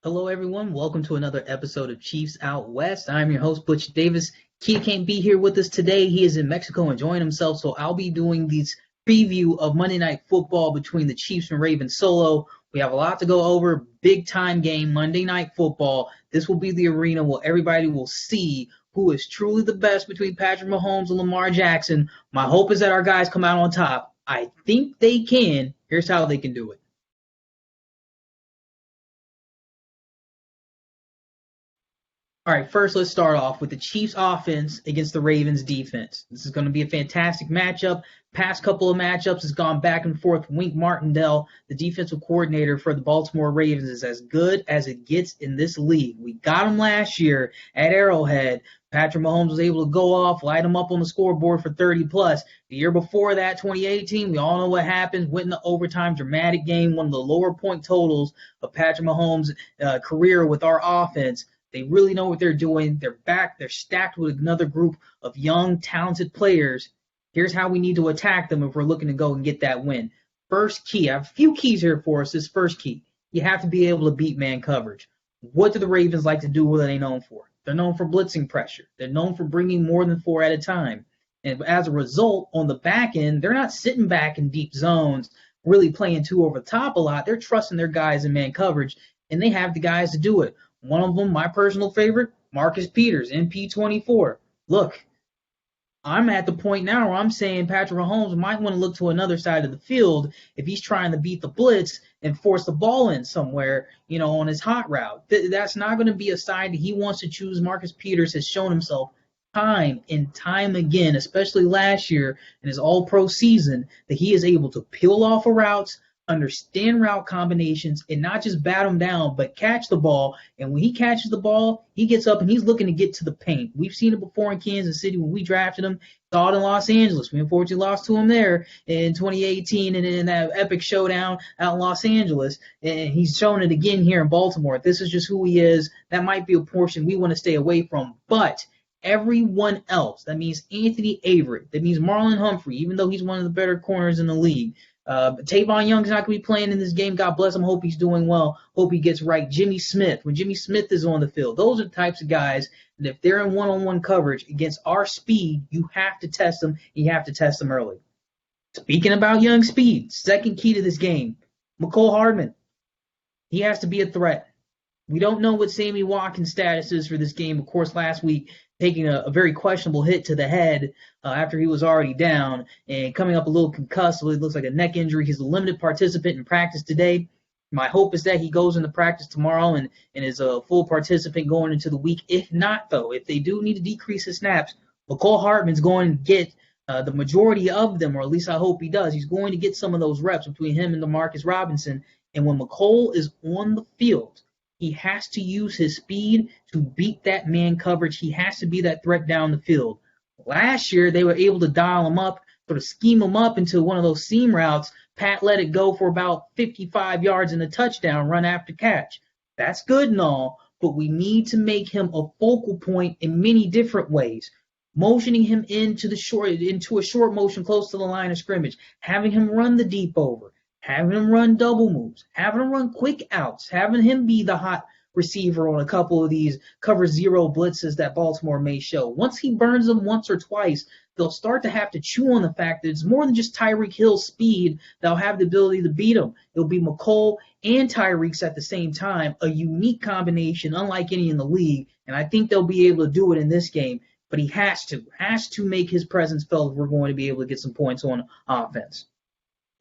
Hello, everyone. Welcome to another episode of Chiefs Out West. I'm your host, Butch Davis. Kia can't be here with us today. He is in Mexico enjoying himself, so I'll be doing these preview of Monday Night Football between the Chiefs and Ravens solo. We have a lot to go over. Big time game, Monday Night Football. This will be the arena where everybody will see who is truly the best between Patrick Mahomes and Lamar Jackson. My hope is that our guys come out on top. I think they can. Here's how they can do it. All right, first let's start off with the Chiefs offense against the Ravens defense. This is going to be a fantastic matchup. Past couple of matchups has gone back and forth. Wink Martindale, the defensive coordinator for the Baltimore Ravens, is as good as it gets in this league. We got him last year at Arrowhead. Patrick Mahomes was able to go off, light him up on the scoreboard for 30 plus. The year before that, 2018, we all know what happened. Went into overtime, dramatic game, one of the lower point totals of Patrick Mahomes' career with our offense. They really know what they're doing. They're back. They're stacked with another group of young, talented players. Here's how we need to attack them if we're looking to go and get that win. First key. I have a few keys here for us. This first key. You have to be able to beat man coverage. What do the Ravens like to do? What are they known for? They're known for blitzing pressure. They're known for bringing more than four at a time. And as a result, on the back end, they're not sitting back in deep zones, really playing two over the top a lot. They're trusting their guys in man coverage, and they have the guys to do it. One of them, my personal favorite, Marcus Peters, MP24. Look, I'm at the point now where I'm saying Patrick Mahomes might want to look to another side of the field if he's trying to beat the blitz and force the ball in somewhere, on his hot route. That's not going to be a side that he wants to choose. Marcus Peters has shown himself time and time again, especially last year in his all-pro season, that he is able to peel off of routes, understand route combinations, and not just bat them down, but catch the ball. And when he catches the ball, he gets up and he's looking to get to the paint. We've seen it before in Kansas City when we drafted him. Saw it in Los Angeles. We unfortunately lost to him there in 2018 and in that epic showdown out in Los Angeles. And he's shown it again here in Baltimore. This is just who he is. That might be a portion we want to stay away from. But everyone else, that means Anthony Avery, that means Marlon Humphrey, even though he's one of the better corners in the league, Tavon Young's not going to be playing in this game. God bless him. Hope he's doing well. Hope he gets right. Jimmy Smith, when Jimmy Smith is on the field, those are the types of guys that if they're in one-on-one coverage against our speed, you have to test them. You have to test them early. Speaking about young speed, second key to this game, Mecole Hardman. He has to be a threat. We don't know what Sammy Watkins' status is for this game. Of course, last week, taking a very questionable hit to the head after he was already down and coming up a little concussed. It looks like a neck injury. He's a limited participant in practice today. My hope is that he goes into practice tomorrow and is a full participant going into the week. If not, though, if they do need to decrease his snaps, Mecole Hardman's going to get the majority of them, or at least I hope he does. He's going to get some of those reps between him and DeMarcus Robinson. And when Mecole is on the field, he has to use his speed to beat that man coverage. He has to be that threat down the field. Last year, they were able to dial him up, sort of scheme him up into one of those seam routes. Pat let it go for about 55 yards in a touchdown, run after catch. That's good and all, but we need to make him a focal point in many different ways. Motioning him into a short motion close to the line of scrimmage, having him run the deep over, having him run double moves, having him run quick outs, having him be the hot receiver on a couple of these cover zero blitzes that Baltimore may show. Once he burns them once or twice, they'll start to have to chew on the fact that it's more than just Tyreek Hill's speed that'll have the ability to beat him. It'll be Mecole and Tyreek's at the same time, a unique combination unlike any in the league, and I think they'll be able to do it in this game. But he has to make his presence felt if we're going to be able to get some points on offense.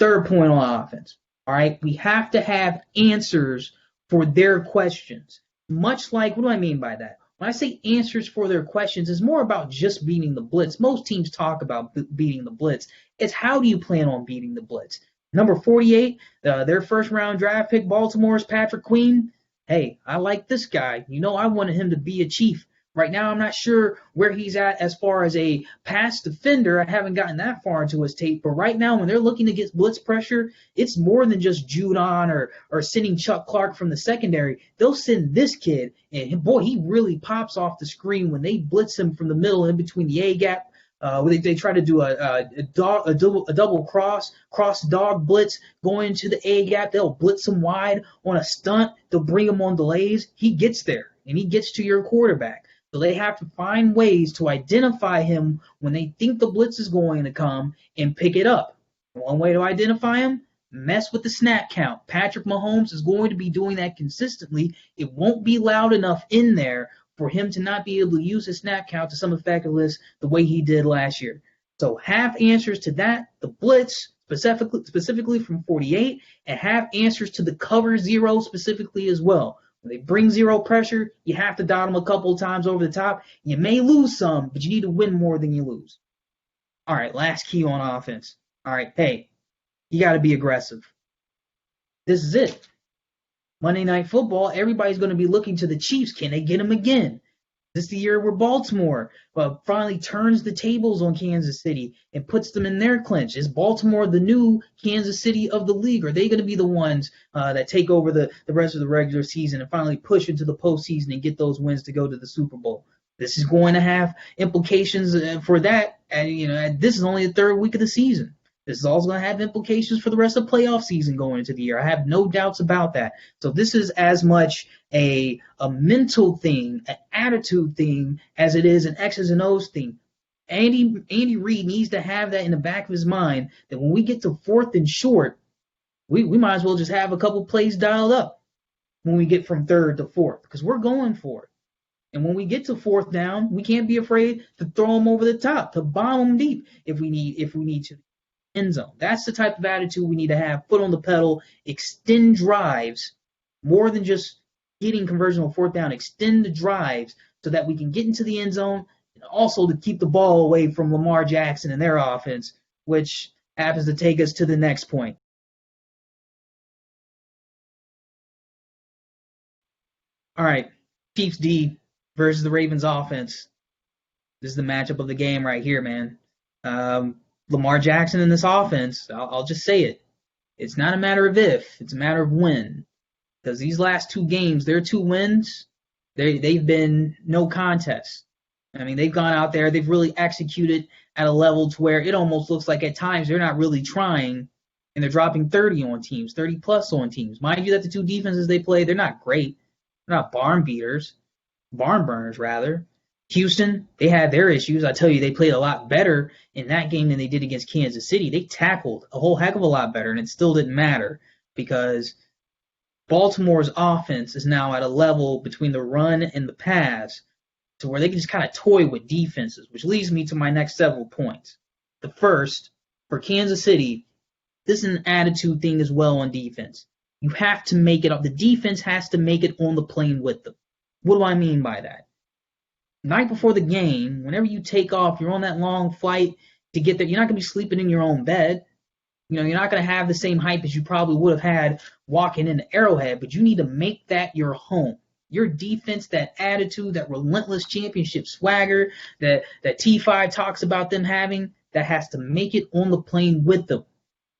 Third point on offense, all right? We have to have answers for their questions. Much like, what do I mean by that? When I say answers for their questions, it's more about just beating the blitz. Most teams talk about beating the blitz. It's how do you plan on beating the blitz? Number 48, their first-round draft pick, Baltimore's Patrick Queen. Hey, I like this guy. I wanted him to be a Chief. Right now, I'm not sure where he's at as far as a pass defender. I haven't gotten that far into his tape. But right now, when they're looking to get blitz pressure, it's more than just Judon or sending Chuck Clark from the secondary. They'll send this kid, and boy, he really pops off the screen when they blitz him from the middle in between the A-gap. They try to do a double cross dog blitz, go into the A gap. They'll blitz him wide on a stunt. They'll bring him on delays. He gets there and he gets to your quarterback. So they have to find ways to identify him when they think the blitz is going to come and pick it up. One way to identify him, mess with the snap count. Patrick Mahomes is going to be doing that consistently. It won't be loud enough in there for him to not be able to use his snap count to some effectiveness the way he did last year. So have answers to that, the blitz specifically from 48, and have answers to the cover zero specifically as well. When they bring zero pressure, you have to dot them a couple of times over the top. You may lose some, but you need to win more than you lose. All right, last key on offense. All right, hey, you got to be aggressive. This is it. Monday Night Football, everybody's going to be looking to the Chiefs. Can they get him again? This is the year where Baltimore finally turns the tables on Kansas City and puts them in their clinch. Is Baltimore the new Kansas City of the league? Are they going to be the ones that take over the rest of the regular season and finally push into the postseason and get those wins to go to the Super Bowl? This is going to have implications for that. And, this is only the third week of the season. This is also going to have implications for the rest of the playoff season going into the year. I have no doubts about that. So this is as much a mental thing, an attitude thing, as it is an X's and O's thing. Andy Reid needs to have that in the back of his mind that when we get to fourth and short, we might as well just have a couple plays dialed up when we get from third to fourth because we're going for it. And when we get to fourth down, we can't be afraid to throw them over the top, to bomb them deep if we need to. End zone. That's the type of attitude we need to have. Foot on the pedal, extend drives more than just getting conversion on fourth down. Extend the drives so that we can get into the end zone and also to keep the ball away from Lamar Jackson and their offense, which happens to take us to the next point. All right, Chiefs D versus the Ravens offense. This is the matchup of the game right here, man. Lamar Jackson in this offense, I'll just say it. It's not a matter of if, it's a matter of when. Because these last two games, their 2 wins, they've been no contest. I mean, they've gone out there, they've really executed at a level to where it almost looks like at times they're not really trying, and they're dropping 30 on teams, 30 plus on teams. Mind you that the 2 defenses they play, they're not great. They're not barn burners rather. Houston, they had their issues. I tell you, they played a lot better in that game than they did against Kansas City. They tackled a whole heck of a lot better, and it still didn't matter because Baltimore's offense is now at a level between the run and the pass to where they can just kind of toy with defenses, which leads me to my next several points. The first, for Kansas City, this is an attitude thing as well on defense. You have to make it up. The defense has to make it on the plane with them. What do I mean by that? Night before the game, whenever you take off, you're on that long flight to get there. You're not going to be sleeping in your own bed. You're not going to have the same hype as you probably would have had walking into Arrowhead, but you need to make that your home. Your defense, that attitude, that relentless championship swagger that T5 talks about them having, that has to make it on the plane with them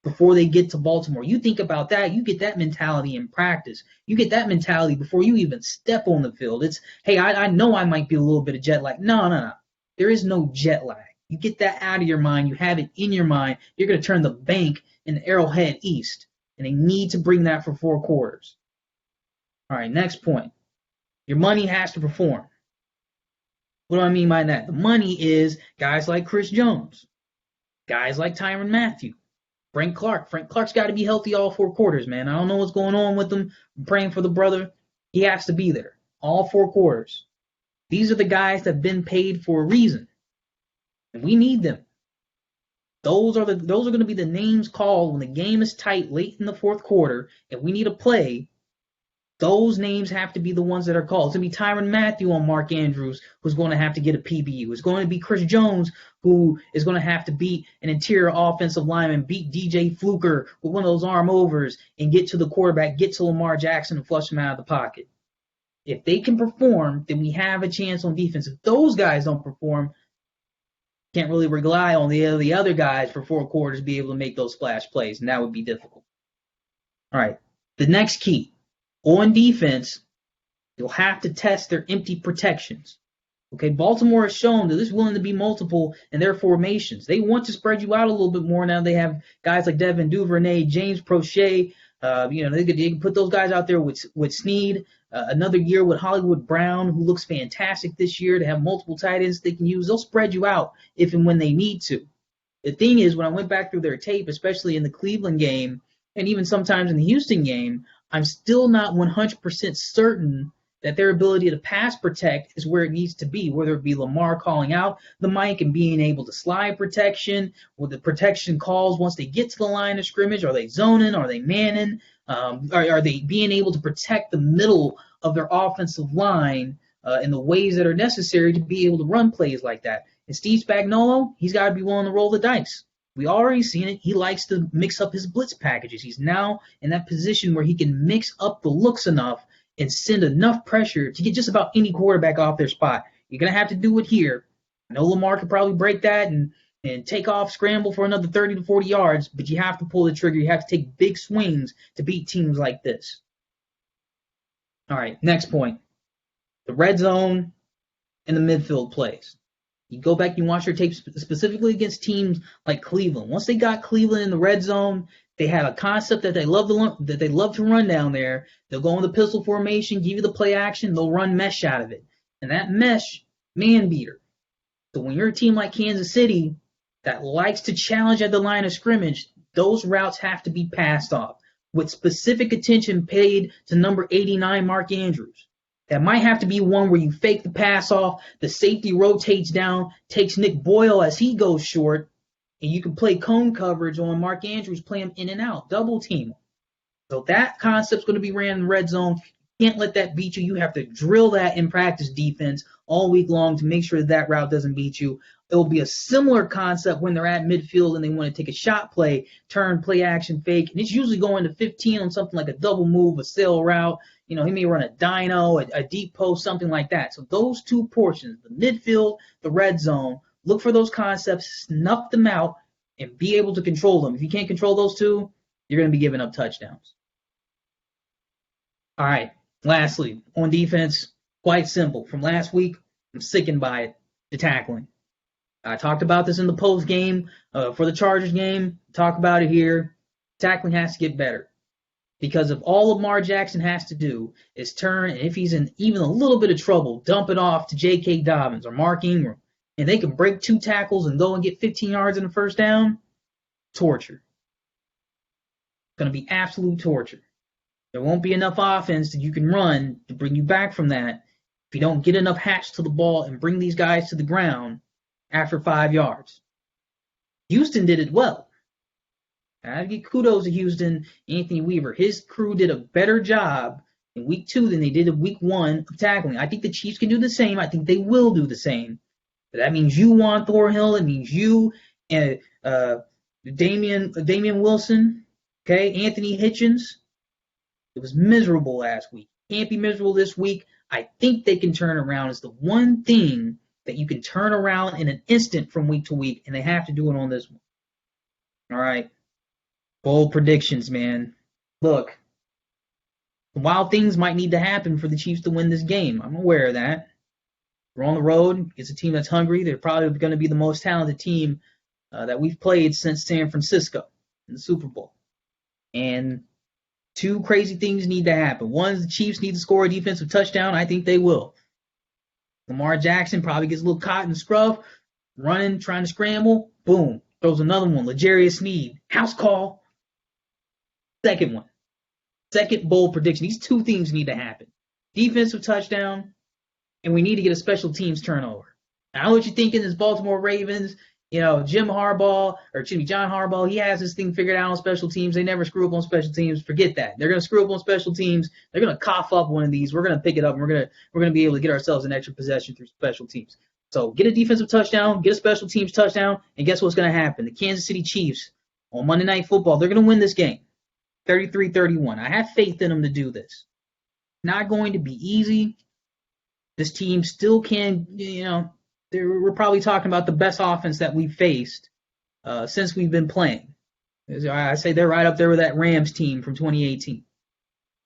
before they get to Baltimore. You think about that, you get that mentality in practice. You get that mentality before you even step on the field. It's, hey, I know I might be a little bit of jet lag. No. There is no jet lag. You get that out of your mind. You have it in your mind. You're going to turn the bank in Arrowhead east, and they need to bring that for 4 quarters. All right, next point. Your money has to perform. What do I mean by that? The money is guys like Chris Jones, guys like Tyrann Mathieu, Frank Clark. Frank Clark's got to be healthy all 4 quarters, man. I don't know what's going on with him. I'm praying for the brother. He has to be there all 4 quarters. These are the guys that have been paid for a reason, and we need them. Those are going to be the names called when the game is tight late in the 4th quarter and we need a play. Those names have to be the ones that are called. It's going to be Tyrann Mathieu on Mark Andrews, who's going to have to get a PBU. It's going to be Chris Jones, who is going to have to beat an interior offensive lineman, beat DJ Fluker with one of those arm overs, and get to the quarterback, get to Lamar Jackson, and flush him out of the pocket. If they can perform, then we have a chance on defense. If those guys don't perform, can't really rely on the other guys for 4 quarters to be able to make those splash plays, and that would be difficult. All right, the next key. On defense, you'll have to test their empty protections. Okay, Baltimore has shown that they're willing to be multiple in their formations. They want to spread you out a little bit more now. They have guys like Devin Duvernay, James Prochet. They can put those guys out there with Snead. Another year with Hollywood Brown, who looks fantastic this year. To have multiple tight ends they can use. They'll spread you out if and when they need to. The thing is, when I went back through their tape, especially in the Cleveland game and even sometimes in the Houston game, I'm still not 100% certain that their ability to pass protect is where it needs to be, whether it be Lamar calling out the mic and being able to slide protection, or the protection calls once they get to the line of scrimmage. Are they zoning? Are they manning? Are they being able to protect the middle of their offensive line in the ways that are necessary to be able to run plays like that? And Steve Spagnuolo, he's got to be willing to roll the dice. We already seen it. He likes to mix up his blitz packages. He's now in that position where he can mix up the looks enough and send enough pressure to get just about any quarterback off their spot. You're going to have to do it here. I know Lamar could probably break that and take off, scramble for another 30 to 40 yards, but you have to pull the trigger. You have to take big swings to beat teams like this. All right, next point. The red zone and the midfield plays. You go back and watch your tape specifically against teams like Cleveland. Once they got Cleveland in the red zone, they had a concept that they love to run down there. They'll go in the pistol formation, give you the play action, they'll run mesh out of it. And that mesh, man beater. So when you're a team like Kansas City that likes to challenge at the line of scrimmage, those routes have to be passed off with specific attention paid to number 89, Mark Andrews. That might have to be one where you fake the pass off, the safety rotates down, takes Nick Boyle as he goes short, and you can play cone coverage on Mark Andrews, play him in and out, double team him. So that concept's going to be ran in the red zone. You can't let that beat you. You have to drill that in practice defense all week long to make sure that route doesn't beat you. It will be a similar concept when they're at midfield and they want to take a shot play, turn, play action, fake. And it's usually going to 15 on something like a double move, a sail route. He may run a dino, a deep post, something like that. So those two portions, the midfield, the red zone, look for those concepts, snuff them out, and be able to control them. If you can't control those two, you're going to be giving up touchdowns. All right, lastly, on defense, quite simple. From last week, I'm sickened by it, the tackling. I talked about this in the post game for the Chargers game. Talk about it here. Tackling has to get better. Because if all Lamar Jackson has to do is turn, and if he's in even a little bit of trouble, dump it off to J.K. Dobbins or Mark Ingram, and they can break 2 tackles and go and get 15 yards in the first down, torture. It's going to be absolute torture. There won't be enough offense that you can run to bring you back from that if you don't get enough hatch to the ball and bring these guys to the ground after 5 yards. Houston did it well. I give kudos to Houston, Anthony Weaver. His crew did a better job in week 2 than they did in week 1 of tackling. I think the Chiefs can do the same. I think they will do the same. But that means you, Juan Thornhill. It means you and Damian Wilson. Okay, Anthony Hitchens. It was miserable last week. Can't be miserable this week. I think they can turn around. It's the one thing that you can turn around in an instant from week to week, and they have to do it on this one. All right. Bold predictions, man. Look, wild things might need to happen for the Chiefs to win this game. I'm aware of that. We're on the road. It's a team that's hungry. They're probably going to be the most talented team that we've played since San Francisco in the Super Bowl. And 2 crazy things need to happen. One is the Chiefs need to score a defensive touchdown. I think they will. Lamar Jackson probably gets a little caught in the scruff, running, trying to scramble. Boom. Throws another one. L'Jarius Sneed. House call. Second one. Second bold prediction. These 2 things need to happen. Defensive touchdown, and we need to get a special teams turnover. Now, I know what you're thinking is Baltimore Ravens, John Harbaugh, he has this thing figured out on special teams. They never screw up on special teams. Forget that. They're going to screw up on special teams. They're going to cough up one of these. We're going to pick it up, and we're going to be able to get ourselves an extra possession through special teams. So get a defensive touchdown, get a special teams touchdown, and guess what's going to happen? The Kansas City Chiefs on Monday Night Football, they're going to win this game. 33-31. I have faith in them to do this. Not going to be easy. This team still can, we're probably talking about the best offense that we've faced since we've been playing. I say they're right up there with that Rams team from 2018.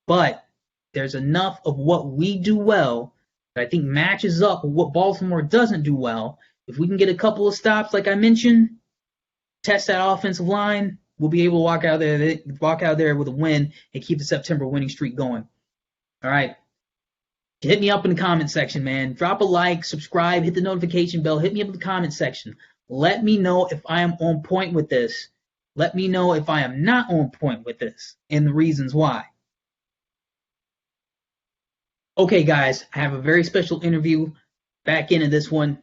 But there's enough of what we do well that I think matches up with what Baltimore doesn't do well. If we can get a couple of stops, like I mentioned, test that offensive line, we'll be able to walk out there with a win and keep the September winning streak going. All right. Hit me up in the comment section, man. Drop a like, subscribe, hit the notification bell, hit me up in the comment section. Let me know if I am on point with this. Let me know if I am not on point with this and the reasons why. Okay, guys, I have a very special interview back into this one.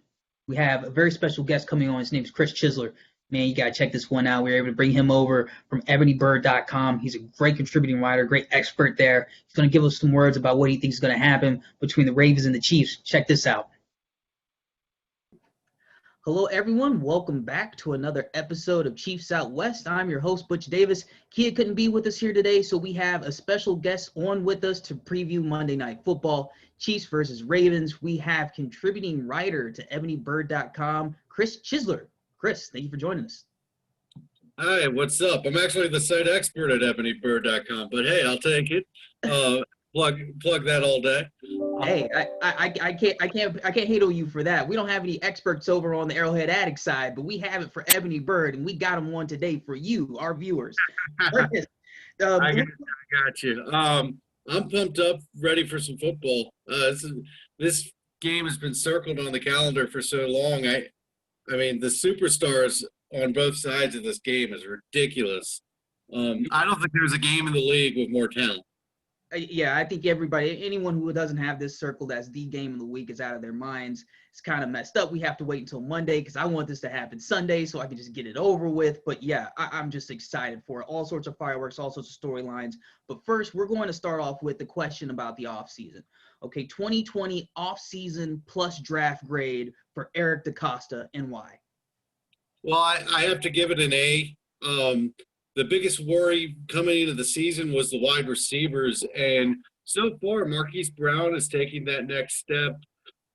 We have a very special guest coming on. His name is Chris Schisler. Man, you got to check this one out. We were able to bring him over from ebonybird.com. He's a great contributing writer, great expert there. He's going to give us some words about what he thinks is going to happen between the Ravens and the Chiefs. Check this out. Hello, everyone. Welcome back to another episode of Chiefs Out West. I'm your host, Butch Davis. Kia couldn't be with us here today, so we have a special guest on with us to preview Monday Night Football, Chiefs versus Ravens. We have contributing writer to ebonybird.com, Chris Schisler. Chris, thank you for joining us. Hi, what's up? I'm actually the site expert at ebonybird.com, but hey, I'll take it. Plug that all day. Hey, I can't hate on you for that. We don't have any experts over on the Arrowhead Addict side, but we have it for Ebony Bird, and we got them on today for you, our viewers. I got you. I'm pumped up, ready for some football. This game has been circled on the calendar for so long. I mean, the superstars on both sides of this game is ridiculous. I don't think there's a game in the league with more talent. Yeah, I think anyone who doesn't have this circled as the game of the week is out of their minds. It's kind of messed up. We have to wait until Monday because I want this to happen Sunday so I can just get it over with. But yeah, I'm just excited for it. All sorts of fireworks, all sorts of storylines. But first, we're going to start off with the question about the offseason. Okay, 2020 offseason plus draft grade for Eric DeCosta and why? Well, I have to give it an A. The biggest worry coming into the season was the wide receivers, and so far Marquise Brown is taking that next step.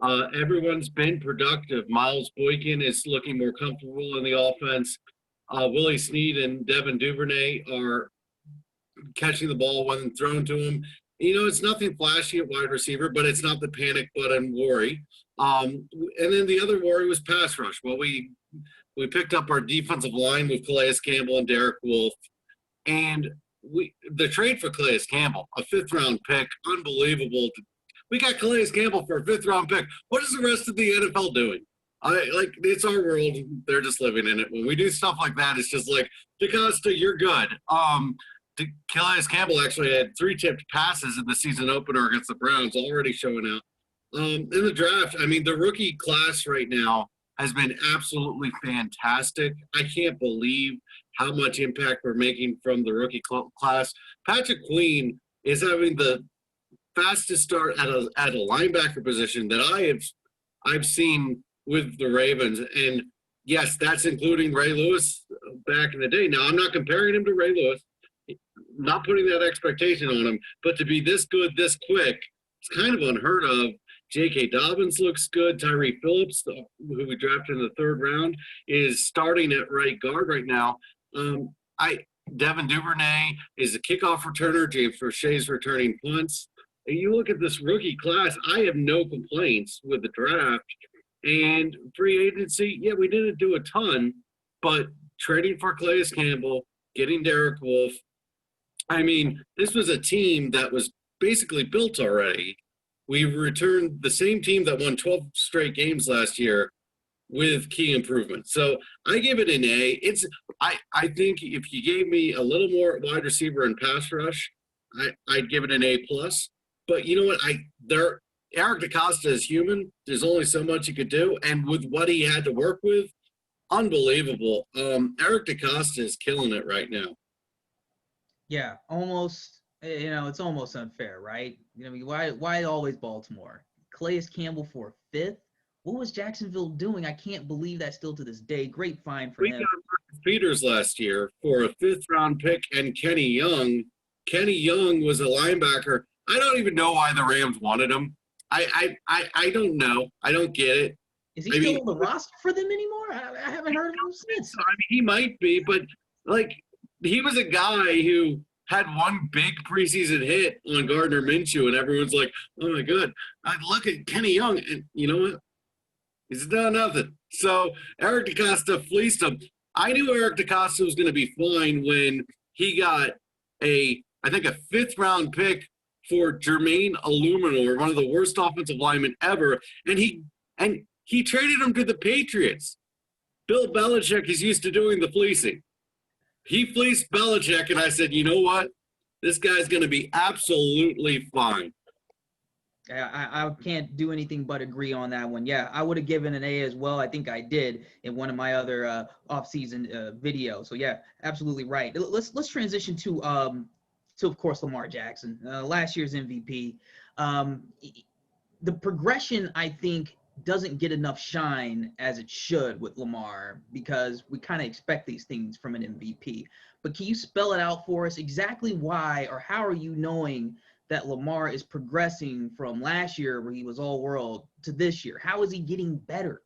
Everyone's been productive. Miles Boykin is looking more comfortable in the offense. Willie Snead and Devin Duvernay are catching the ball when thrown to him. You know, it's nothing flashy at wide receiver, but it's not the panic button worry. And then the other worry was pass rush. Well, we picked up our defensive line with Calais Campbell and Derek Wolfe. And the trade for Calais Campbell, a fifth-round pick, unbelievable. We got Calais Campbell for a fifth-round pick. What is the rest of the NFL doing? It's our world. They're just living in it. When we do stuff like that, it's just like, DeCosta, you're good. Calais Campbell actually had 3 tipped passes in the season opener against the Browns, already showing out. In the draft, I mean, the rookie class right now has been absolutely fantastic. I can't believe how much impact we're making from the rookie class. Patrick Queen is having the fastest start at a linebacker position that I've seen with the Ravens. And yes, that's including Ray Lewis back in the day. Now, I'm not comparing him to Ray Lewis, not putting that expectation on him, but to be this good, this quick, it's kind of unheard of. J.K. Dobbins looks good. Tyree Phillips, who we drafted in the 3rd round, is starting at right guard right now. Devin Duvernay is a kickoff returner. James Prochet's returning punts. And you look at this rookie class, I have no complaints with the draft. And free agency, yeah, we didn't do a ton, but trading for Calais Campbell, getting Derek Wolfe, I mean, this was a team that was basically built already. We returned the same team that won 12 straight games last year with key improvements. So I give it an A. I think if you gave me a little more wide receiver and pass rush, I'd give it an A+. But you know what? Eric DeCosta is human. There's only so much he could do. And with what he had to work with, unbelievable. Eric DeCosta is killing it right now. Yeah, almost. It's almost unfair, right? Why always Baltimore? Calais Campbell for 5th? What was Jacksonville doing? I can't believe that still to this day. Great find for him. We got Marcus Peters last year for a 5th-round pick and Kenny Young. Kenny Young was a linebacker. I don't even know why the Rams wanted him. I don't know. I don't get it. Is he still on the roster for them anymore? I haven't heard of him since. I mean, he might be, but, he was a guy who had one big preseason hit on Gardner Minshew, and everyone's like, oh my God, I look at Kenny Young, and you know what? He's done nothing. So Eric DeCosta fleeced him. I knew Eric DeCosta was going to be fine when he got I think a 5th-round pick for Jermaine Illuminor, one of the worst offensive linemen ever, and he traded him to the Patriots. Bill Belichick is used to doing the fleecing. He fleeced Belichick, and I said, you know what? This guy's going to be absolutely fine. I can't do anything but agree on that one. Yeah, I would have given an A as well. I think I did in one of my other off-season videos. So yeah, absolutely right. Let's transition to of course Lamar Jackson, last year's MVP. The progression, I think, doesn't get enough shine as it should with Lamar because we kind of expect these things from an MVP. But can you spell it out for us exactly why, or how are you knowing that Lamar is progressing from last year where he was all world to this year? How is he getting better?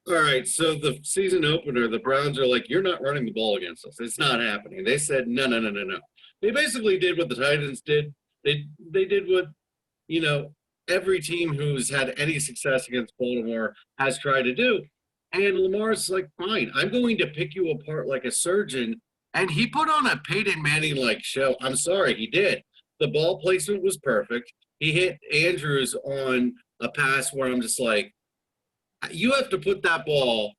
All right, so the season opener, the Browns are like, you're not running the ball against us. It's not happening. They said, no. They basically did what the Titans did. They did what, every team who's had any success against Baltimore has tried to do. And Lamar's like, fine, I'm going to pick you apart like a surgeon. And he put on a Peyton Manning-like show. I'm sorry, he did. The ball placement was perfect. He hit Andrews on a pass where I'm just like, you have to put that ball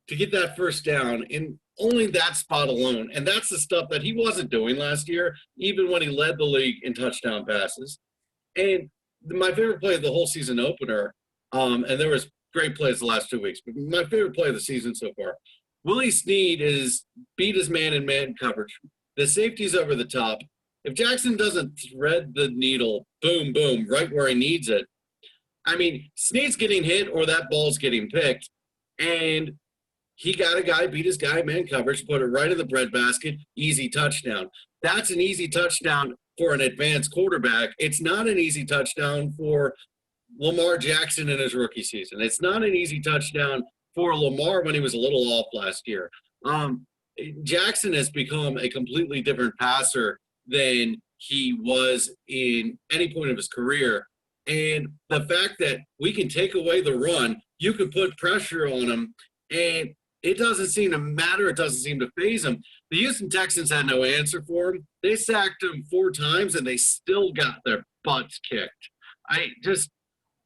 to get that first down in only that spot alone. And that's the stuff that he wasn't doing last year, even when he led the league in touchdown passes. And my favorite play of the whole season opener, and there was great plays the last 2 weeks, but my favorite play of the season so far, Willie Snead beat his man in man coverage. The safety's over the top. If Jackson doesn't thread the needle, boom, boom, right where he needs it, I mean, Snead's getting hit or that ball's getting picked. And he got a guy, beat his guy, man coverage, put it right in the breadbasket, easy touchdown. That's an easy touchdown for an advanced quarterback. It's not an easy touchdown for Lamar Jackson in his rookie season. It's not an easy touchdown for Lamar when he was a little off last year. Jackson has become a completely different passer than he was in any point of his career. And the fact that we can take away the run, you can put pressure on him, and it doesn't seem to matter. It doesn't seem to faze him. The Houston Texans had no answer for him. They sacked him 4 times, and they still got their butts kicked.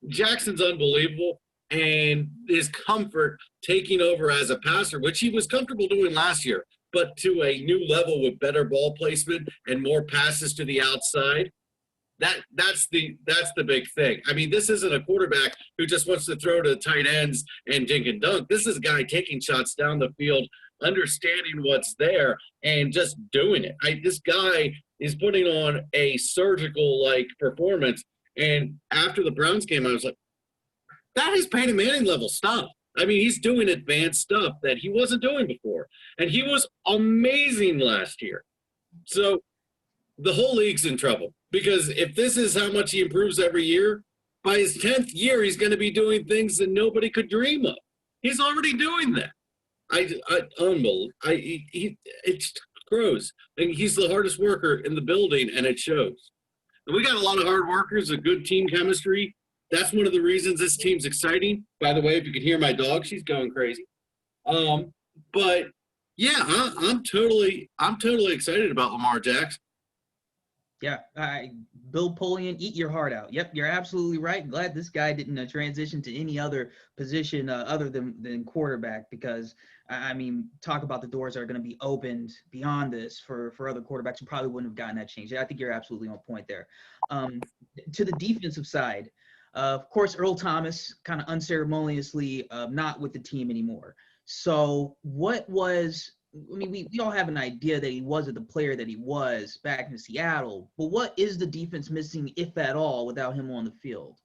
Jackson's unbelievable, and his comfort taking over as a passer, which he was comfortable doing last year, but to a new level with better ball placement and more passes to the outside. That's the big thing. I mean, this isn't a quarterback who just wants to throw to tight ends and dink and dunk. This is a guy taking shots down the field, understanding what's there, and just doing it. This guy is putting on a surgical-like performance. And after the Browns game, I was like, that is Peyton Manning level stuff. I mean, he's doing advanced stuff that he wasn't doing before. And he was amazing last year. So the whole league's in trouble. Because if this is how much he improves every year, by his 10th year, he's going to be doing things that nobody could dream of. He's already doing that. It's gross. And he's the hardest worker in the building, and it shows. And we got a lot of hard workers, a good team chemistry. That's one of the reasons this team's exciting. By the way, if you can hear my dog, she's going crazy. But yeah, I'm totally excited about Lamar Jackson. Yeah, Bill Polian, eat your heart out. Yep, you're absolutely right. Glad this guy didn't transition to any other position other than quarterback, because, I mean, talk about the doors that are going to be opened beyond this for other quarterbacks who probably wouldn't have gotten that change. I think you're absolutely on point there. To the defensive side, of course, Earl Thomas kind of unceremoniously not with the team anymore. So what was – I mean, we all have an idea that he wasn't the player that he was back in Seattle, but what is the defense missing, if at all, without him on the field?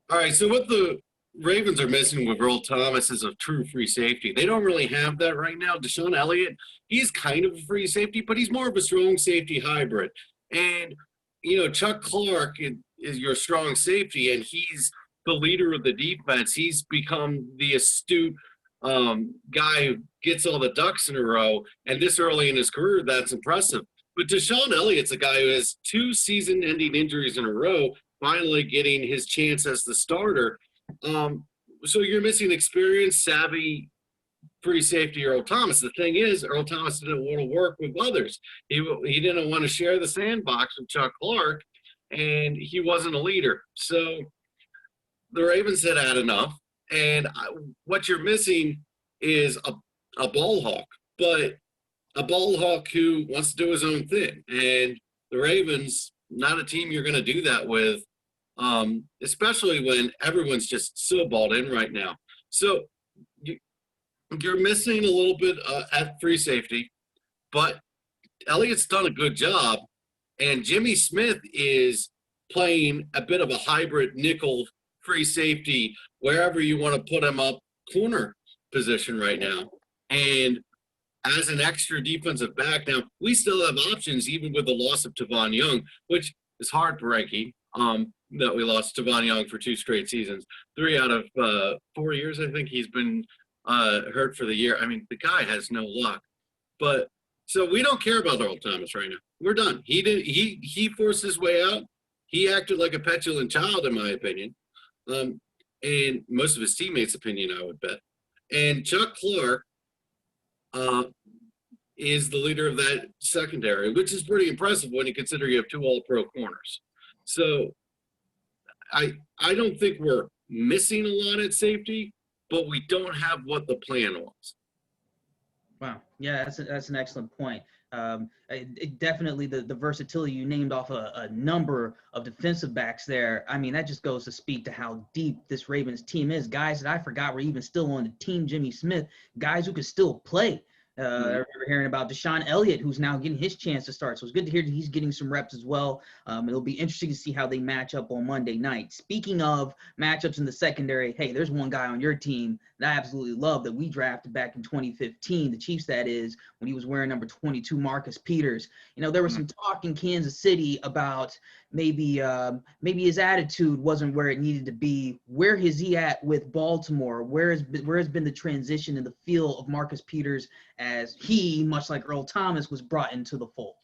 All right, so what the Ravens are missing with Earl Thomas is a true free safety. They don't really have that right now. Deshaun Elliott, he's kind of a free safety, but he's more of a strong safety hybrid. And, Chuck Clark is your strong safety, and he's the leader of the defense. He's become the astute guy who gets all the ducks in a row, and this early in his career, that's impressive. But Deshaun Elliott's a guy who has 2 season-ending injuries in a row, finally getting his chance as the starter. So you're missing experienced, savvy free safety Earl Thomas. The thing is, Earl Thomas didn't want to work with others. He didn't want to share the sandbox with Chuck Clark, and he wasn't a leader. So the Ravens had had enough, and what you're missing is a ball hawk, but a ball hawk who wants to do his own thing. And the Ravens, not a team you're going to do that with, especially when everyone's just so balled in right now. So you're missing a little bit at free safety, but Elliott's done a good job, and Jimmy Smith is playing a bit of a hybrid nickel free safety, wherever you want to put him up, corner position right now. And as an extra defensive back, now we still have options even with the loss of Tavon Young, which is heartbreaking that we lost Tavon Young for 2 straight seasons. 3 out of 4 years, I think he's been hurt for the year. I mean, the guy has no luck. But so we don't care about Earl Thomas right now. We're done. He forced his way out. He acted like a petulant child, in my opinion, and most of his teammates' opinion, I would bet. And Chuck Clark is the leader of that secondary, which is pretty impressive when you consider you have 2 all-pro corners. So I don't think we're missing a lot at safety, but we don't have what the plan was. Wow. Yeah, that's an excellent point. Definitely the versatility you named off a number of defensive backs there. I mean, that just goes to speak to how deep this Ravens team is. Guys that I forgot were even still on the team, Jimmy Smith, guys who could still play. I remember hearing about Deshaun Elliott, who's now getting his chance to start. So it's good to hear that he's getting some reps as well. It'll be interesting to see how they match up on Monday night. Speaking of matchups in the secondary, hey, there's one guy on your team that I absolutely love that we drafted back in 2015, the Chiefs that is, when he was wearing number 22, Marcus Peters. You know, there was some talk in Kansas City about maybe his attitude wasn't where it needed to be. Where is he at with Baltimore? Where has been the transition in the feel of Marcus Peters as he, much like Earl Thomas, was brought into the fold?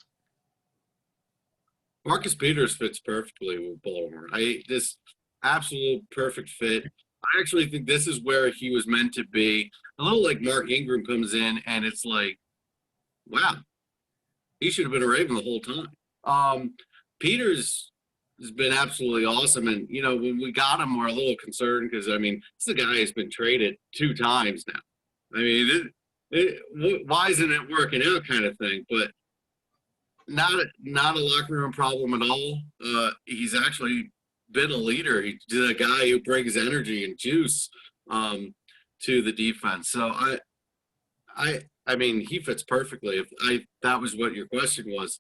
Marcus Peters fits perfectly with Baltimore. This absolute perfect fit. I actually think this is where he was meant to be. A little like Mark Ingram comes in, and it's like, wow, he should have been a Raven the whole time. Peters has been absolutely awesome. And, you know, when we got him, we're a little concerned because, I mean, it's the guy who's been traded 2 times now. I mean, why isn't it working out kind of thing? But not a locker room problem at all. He's actually been a leader. He's a guy who brings energy and juice to the defense. So I mean, he fits perfectly. If that was what your question was.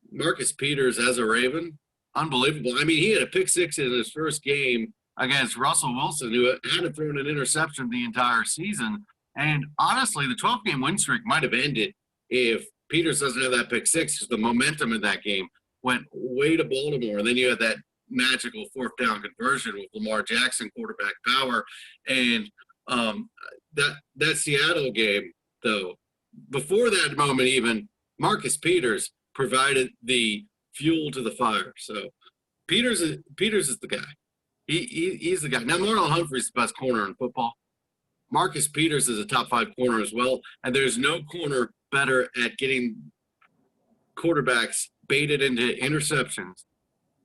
Marcus Peters as a Raven, unbelievable. I mean, he had a pick 6 in his first game against Russell Wilson, who hadn't thrown an interception the entire season. And honestly, the 12-game win streak might have ended if Peters doesn't have that pick 6, because the momentum in that game went way to Baltimore. And then you had that magical 4th down conversion with Lamar Jackson, quarterback power. And that Seattle game, though, before that moment even, Marcus Peters provided the fuel to the fire. So Peters is the guy. He's the guy. Now, Marlon Humphrey's the best corner in football. Marcus Peters is a top 5 corner as well. And there's no corner better at getting quarterbacks baited into interceptions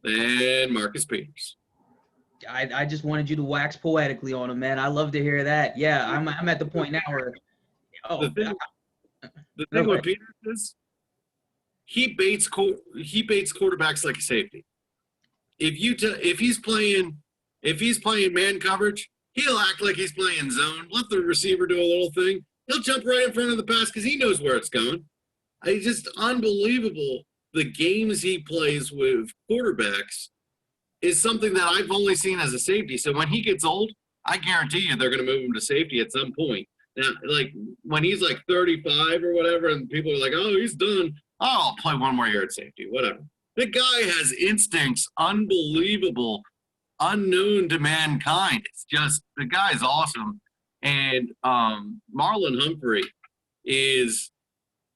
than Marcus Peters. I just wanted you to wax poetically on him, man. I love to hear that. Yeah, I'm at the point now where the thing with Peters is he baits quarterbacks like a safety. If he's playing man coverage, he'll act like he's playing zone. Let the receiver do a little thing. He'll jump right in front of the pass because he knows where it's going. It's just unbelievable. The games he plays with quarterbacks is something that I've only seen as a safety. So when he gets old, I guarantee you they're going to move him to safety at some point. Now, like when he's like 35 or whatever, and people are like, "Oh, he's done. Oh, I'll play one more year at safety, whatever." The guy has instincts unbelievable, unknown to mankind. It's just, the guy's awesome. And Marlon Humphrey is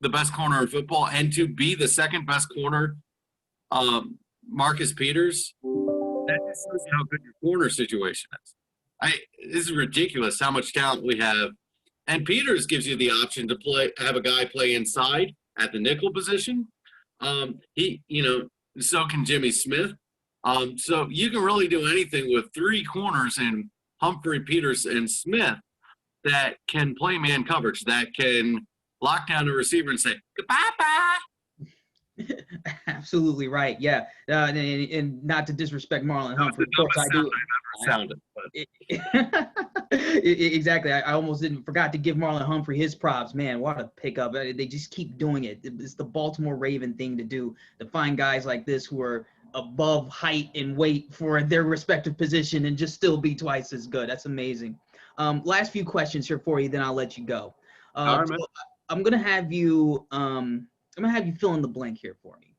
the best corner in football, and to be the second best corner, Marcus Peters, that just shows you how good your corner situation is. This is ridiculous how much talent we have. And Peters gives you the option to have a guy play inside at the nickel position. So can Jimmy Smith. So you can really do anything with three corners in Humphrey, Peters, and Smith that can play man coverage, that can lock down the receiver and say, goodbye. Absolutely right. Yeah. And not to disrespect Marlon Humphrey. Of course I do. Sounded, exactly. I almost forgot to give Marlon Humphrey his props. Man, what a pickup. They just keep doing it. It's the Baltimore Raven thing to do, to find guys like this who are above height and weight for their respective position and just still be twice as good. That's amazing. Last few questions here for you, then I'll let you go. All right, so I'm gonna have you fill in the blank here for me.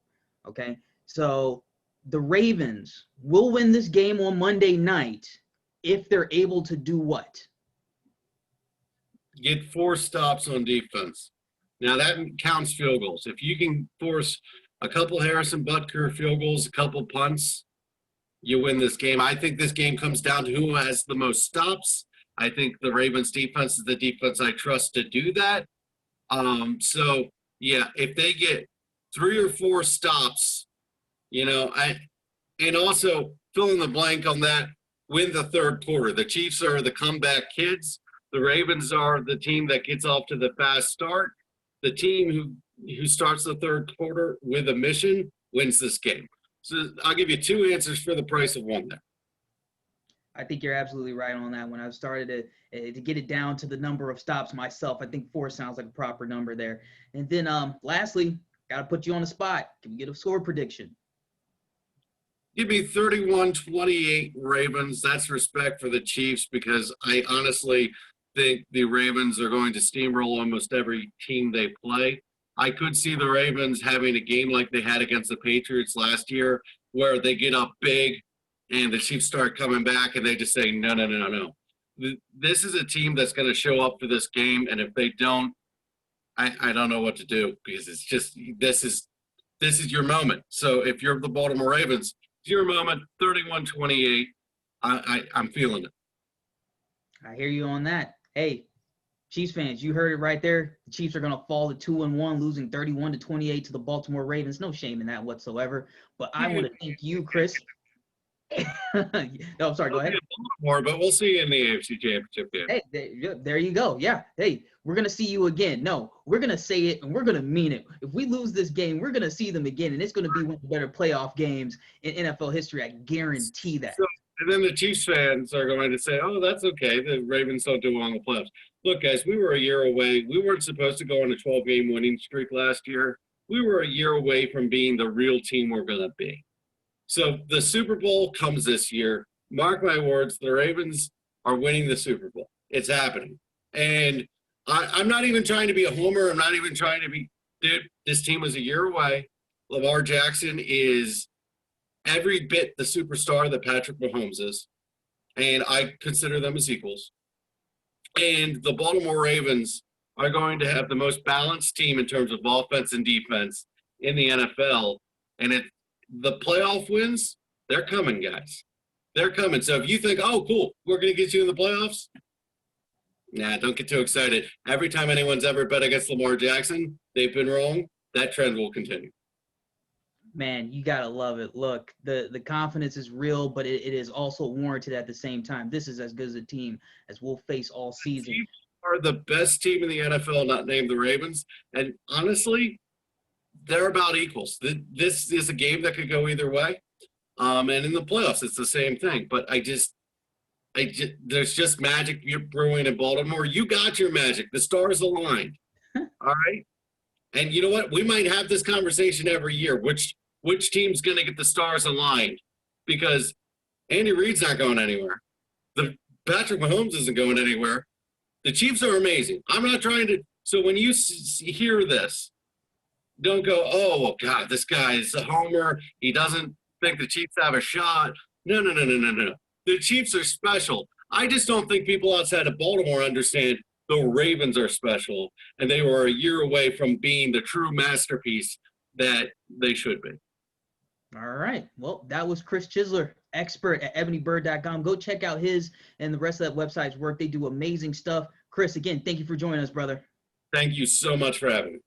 Okay. So the Ravens will win this game on Monday night if they're able to do what? Get 4 stops on defense. Now that counts field goals. If you can force a couple Harrison Butker field goals, a couple punts, you win this game. I think this game comes down to who has the most stops. I think the Ravens defense is the defense I trust to do that. So yeah, if they get 3 or 4 stops, and also fill in the blank on that, win the third quarter. The Chiefs are the comeback kids. The Ravens are the team that gets off to the fast start. The team who starts the third quarter with a mission wins this game. So I'll give you 2 answers for the price of 1 there. I think you're absolutely right on that. When I started to get it down to the number of stops myself, I think 4 sounds like a proper number there. And then lastly, got to put you on the spot. Can we get a score prediction? Give me 31-28 Ravens. That's respect for the Chiefs because I honestly think the Ravens are going to steamroll almost every team they play. I could see the Ravens having a game like they had against the Patriots last year where they get up big and the Chiefs start coming back and they just say, no. This is a team that's going to show up for this game, and if they don't, I don't know what to do because it's just this is your moment. So if you're the Baltimore Ravens, it's your moment, 31-28. I'm feeling it. I hear you on that. Hey, Chiefs fans, you heard it right there. The Chiefs are going to fall to 2-1, losing 31-28 to the Baltimore Ravens. No shame in that whatsoever. But I want to thank you, Chris. No, I'm sorry. Go ahead. More, but we'll see you in the AFC Championship game. Hey, there you go. Yeah. Hey, we're gonna see you again. No, we're gonna say it and we're gonna mean it. If we lose this game, we're gonna see them again, and it's gonna be one of the better playoff games in NFL history. I guarantee that. And then the Chiefs fans are going to say, "Oh, that's okay. The Ravens don't do well in the playoffs." Look, guys, we were a year away. We weren't supposed to go on a 12-game winning streak last year. We were a year away from being the real team we're going to be. So the Super Bowl comes this year. Mark my words, the Ravens are winning the Super Bowl. It's happening. And I'm not even trying to be a homer. I'm not even trying to be – dude, this team was a year away. Lamar Jackson is every bit the superstar that Patrick Mahomes is. And I consider them as equals. And the Baltimore Ravens are going to have the most balanced team in terms of offense and defense in the NFL. And the playoff wins, they're coming, guys. They're coming. So if you think, oh, cool, we're going to get you in the playoffs, nah, don't get too excited. Every time anyone's ever bet against Lamar Jackson, they've been wrong. That trend will continue. Man, you got to love it. Look, the confidence is real, but it is also warranted at the same time. This is as good as a team as we'll face all season. The Chiefs are the best team in the NFL, not named the Ravens. And honestly, they're about equals. This is a game that could go either way. And in the playoffs, it's the same thing. But there's just magic brewing in Baltimore. You got your magic. The stars aligned. All right? And you know what? We might have this conversation every year. Which team's going to get the stars aligned? Because Andy Reid's not going anywhere. The Patrick Mahomes isn't going anywhere. The Chiefs are amazing. I'm not trying to – so when you hear this, don't go, oh, well, God, this guy is a homer. He doesn't think the Chiefs have a shot. No. The Chiefs are special. I just don't think people outside of Baltimore understand the Ravens are special, and they were a year away from being the true masterpiece that they should be. All right. Well, that was Chris Schisler, expert at ebonybird.com. Go check out his and the rest of that website's work. They do amazing stuff. Chris, again, thank you for joining us, brother. Thank you so much for having me.